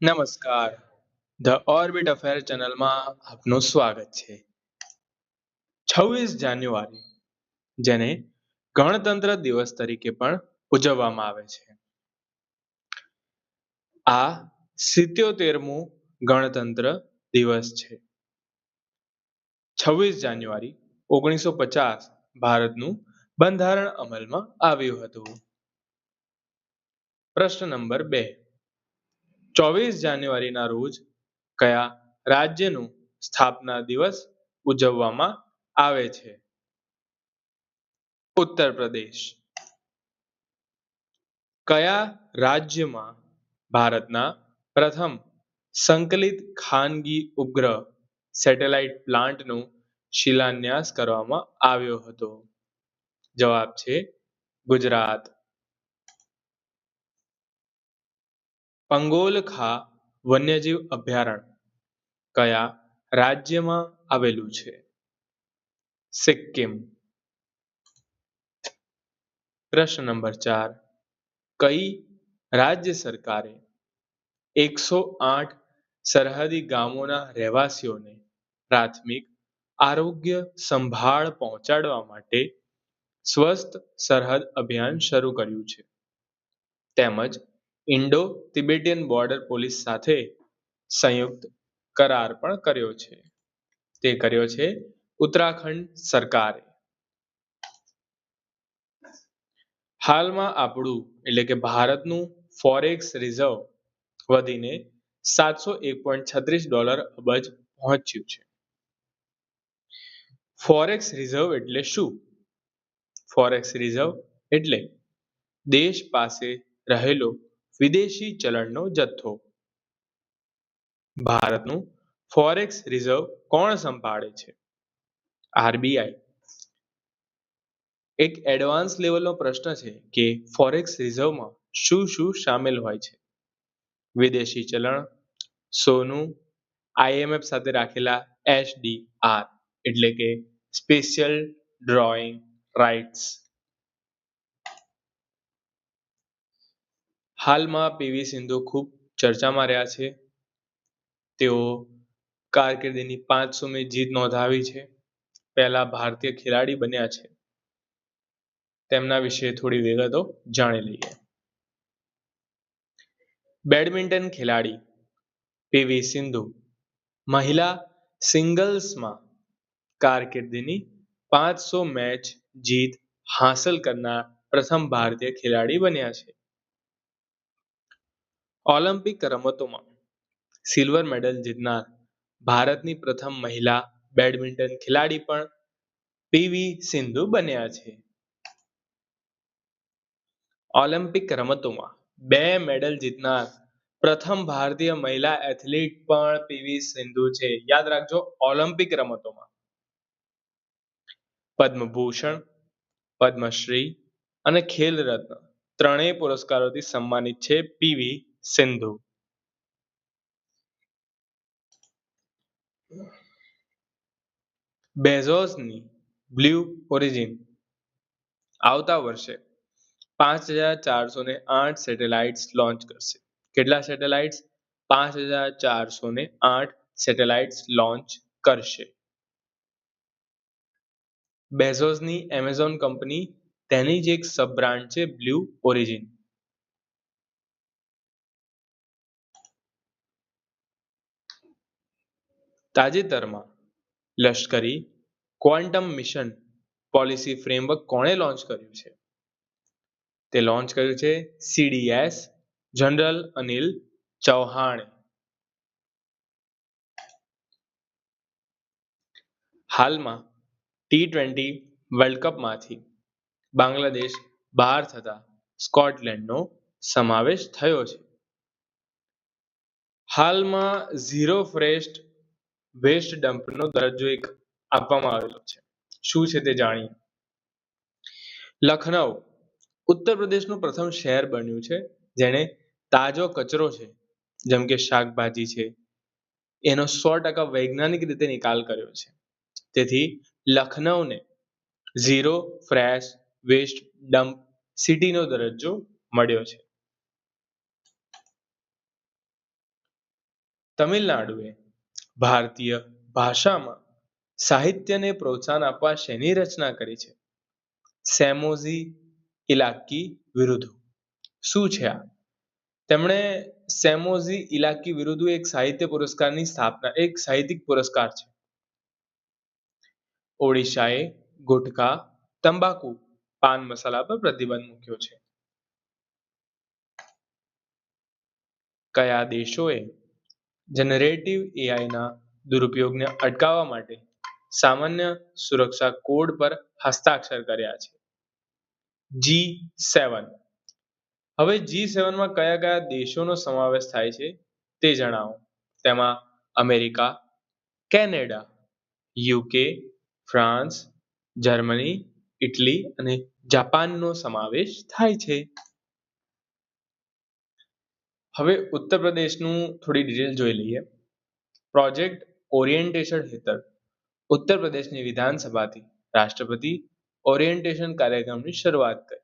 નમસ્કાર. The orbit affair ચેનલમાં આપનું સ્વાગત છે. 26 જાન્યુઆરી, જેને ગણતંત્ર દિવસ તરીકે પણ ઉજવવામાં આવે છે. આ 77મું ગણતંત્ર દિવસ છે. 26 જાન્યુઆરી 1950 ભારતનું બંધારણ અમલમાં આવ્યું હતું. પ્રશ્ન નંબર 2. 24 જાન્યુઆરીના રોજ કયા રાજ્યનું સ્થાપના દિવસ ઉજવવામાં આવે છે? ઉત્તર પ્રદેશ. કયા રાજ્યમાં ભારતના પ્રથમ સંકલિત ખાનગી ઉપગ્રહ સેટેલાઇટ પ્લાન્ટનો શિલાન્યાસ કરવામાં આવ્યો હતો? જવાબ છે ગુજરાત. પંગોલખા વન્યજીવ અભયારણ્ય કયા રાજ્યમાં આવેલું છે? સિક્કિમ. પ્રશ્ન નંબર 4. કઈ રાજ્ય સરકારે 108 સરહદી ગામોના રહેવાસીઓને પ્રાથમિક આરોગ્ય સંભાળ પહોંચાડવા માટે સ્વસ્થ સરહદ અભિયાન શરૂ કર્યું છે, તેમજ ઇન્ડો તિબેટિયન બોર્ડર પોલીસ સાથે સંયુક્ત કરાર પણ કર્યો છે? તે કર્યો છે ઉત્તરાખંડ સરકારે. હાલમાં આપણું એટલે કે ભારતનું ફોરેક્સ રિઝર્વ વધીને $701.36 અબજ પહોંચ્યું છે. ફોરેક્સ રિઝર્વ એટલે શું? ફોરેક્સ રિઝર્વ એટલે દેશ પાસે રહેલો વિદેશી ચલણનો જથ્થો. ભારતનું ફોરેક્સ રિઝર્વ કોણ સંભાળે છે? આરબીઆઈ. એક એડવાન્સ લેવલનો પ્રશ્ન છે કે ફોરેક્સ રિઝર્વમાં શું શું સામેલ હોય છે? વિદેશી ચલણ, સોનું, આઈએમએફ સાથે રાખેલા એસડીઆર એટલે કે સ્પેશિયલ ડ્રોઈંગ રાઇટ્સ. હાલમાં પીવી સિંધુ ખૂબ ચર્ચામાં રહ્યા છે. તેઓ કારકિર્દીની 500મી જીત નોંધાવી છે. પહેલા ભારતીય ખેલાડી બન્યા છે. તેમના વિશે થોડી વિગતો જાણી લઈએ. બેડમિન્ટન ખેલાડી પીવી સિંધુ મહિલા સિંગલ્સમાં કારકિર્દીની 500 મેચ જીત હાંસલ કરનાર પ્રથમ ભારતીય ખેલાડી બન્યા છે. ઓલિમ્પિક રમતોમાં સિલ્વર મેડલ જીતનાર ભારતની પ્રથમ મહિલા બેડમિન્ટન ખેલાડી પણ પીવી સિંધુ બન્યા છે. ઓલિમ્પિક રમતોમાં 2 મેડલ જીતનાર પ્રથમ ભારતીય મહિલા એથ્લીટ પણ પીવી સિંધુ છે. યાદ રાખજો, ઓલિમ્પિક રમતોમાં. પદ્મભૂષણ, પદ્મશ્રી અને ખેલ રત્ન ત્રણેય પુરસ્કારોથી સન્માનિત છે પીવી સિંધુ. બેઝોસની બ્લુ ઓરિજિન આવતા વર્ષે 5408 સેટેલાઇટ્સ લોન્ચ કરશે. કેટલા સેટેલાઇટ્સ? 5408 સેટેલાઇટ્સ લોન્ચ કરશે. બેઝોસની એમેઝોન કંપની તેની જ એક સબ બ્રાન્ડ છે બ્લુ ઓરિજિન. તાજેતરમાં લશ્કરી ક્વોન્ટમ મિશન પોલિસી ફ્રેમવર્ક કોણે લોન્ચ કર્યું છે? તે લોન્ચ કર્યું છે સીડીએસ જનરલ અનિલ ચૌહાણે. હાલમાં T20 વર્લ્ડ કપમાંથી બાંગ્લાદેશ બહાર થતા સ્કોટલેન્ડનો સમાવેશ થયો છે. હાલમાં ઝીરો વેસ્ટ ડમ્પનો દરજ્જો એક આપવામાં આવેલો છે. શું છે તે જાણીએ. લખનઉ ઉત્તર પ્રદેશનું પ્રથમ શહેર બન્યું છે જેણે તાજો કચરો છે, જેમ કે શાકભાજી છે, એનો 100% વૈજ્ઞાનિક રીતે નિકાલ કર્યો છે. તેથી લખનઉને ઝીરો ફ્રેશ વેસ્ટ ડમ્પ સિટીનો દરજ્જો મળ્યો છે. તમિલનાડુએ ભારતીય ભાષામાં સાહિત્યને પ્રોત્સાહન આપવા શેની રચના કરી છે? સેમોઝી ઇલાકી વિરુદ્ધ. શું છે આ? તેમણે સેમોઝી ઇલાકી વિરુદ્ધ એક સાહિત્ય પુરસ્કારની સ્થાપના, એક સાહિત્યિક પુરસ્કાર છે. ઓડિશાએ ગુટખા, તંબાકુ, પાન મસાલા પર પ્રતિબંધ મૂક્યો છે. કયા દેશોએ જનરેટિવ એઆઈના દુરુપયોગને અટકાવવા માટે સામાન્ય સુરક્ષા કોડ પર હસ્તાક્ષર કર્યા છે? G7. હવે G7 માં કયા કયા દેશોનો સમાવેશ થાય છે તે જણાવો. તેમાં America, Canada, UK, France, Germany, Italy અને જાપાનનો સમાવેશ થાય છે. હવે ઉત્તર પ્રદેશનું થોડી ડિટેલ જોઈ લઈએ. પ્રોજેક્ટ ઓરિએન્ટેશન હેઠળ ઉત્તર પ્રદેશની વિધાનસભાથી રાષ્ટ્રપતિ ઓરિએન્ટેશન કાર્યક્રમની શરૂઆત કરી.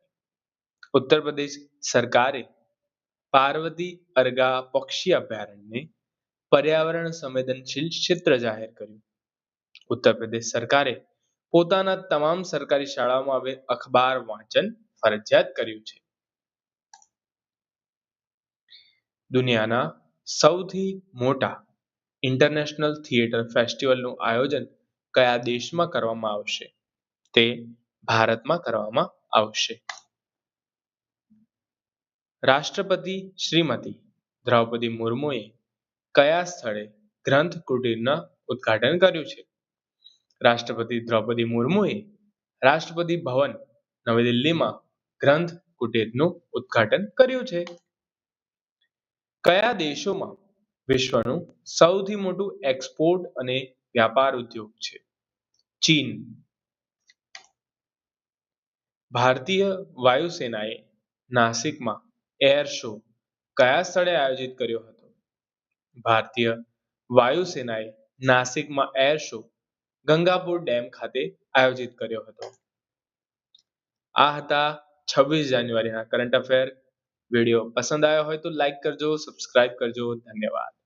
ઉત્તર પ્રદેશ સરકારે પાર્વતી અરગા પક્ષી અભયારણ્યને પર્યાવરણ સંવેદનશીલ ક્ષેત્ર જાહેર કર્યું. ઉત્તર પ્રદેશ સરકારે પોતાના તમામ સરકારી શાળાઓમાં હવે અખબાર વાંચન ફરજિયાત કર્યું છે. દુનિયાના સૌથી મોટા ઇન્ટરનેશનલ થિયેટર ફેસ્ટિવલનું આયોજન કયા દેશમાં કરવામાં આવશે? તે ભારતમાં કરવામાં આવશે. રાષ્ટ્રપતિ શ્રીમતી દ્રૌપદી મુર્મુએ કયા સ્થળે ગ્રંથ કુટીરના ઉદ્ઘાટન કર્યું છે? રાષ્ટ્રપતિ દ્રૌપદી મુર્મુએ રાષ્ટ્રપતિ ભવન નવી દિલ્હીમાં ગ્રંથ કુટીરનું ઉદ્ઘાટન કર્યું છે. કયા દેશોમાં વિશ્વનું સૌથી મોટું એક્સપોર્ટ અને વ્યાપાર ઉદ્યોગ છે? ચીન. ભારતીય વાયુસેનાએ નાસિકમાં એર શો કયા સ્થળે આયોજિત કર્યો હતો? ભારતીય વાયુસેનાએ નાસિકમાં એર શો ગંગાપુર ડેમ ખાતે આયોજિત કર્યો હતો. આ હતા 26 જાન્યુઆરીના કરંટ અફેર. વિડીયો પસંદ આવ્યો હોય તો લાઈક કરજો, સબસ્ક્રાઇબ કરજો. ધન્યવાદ.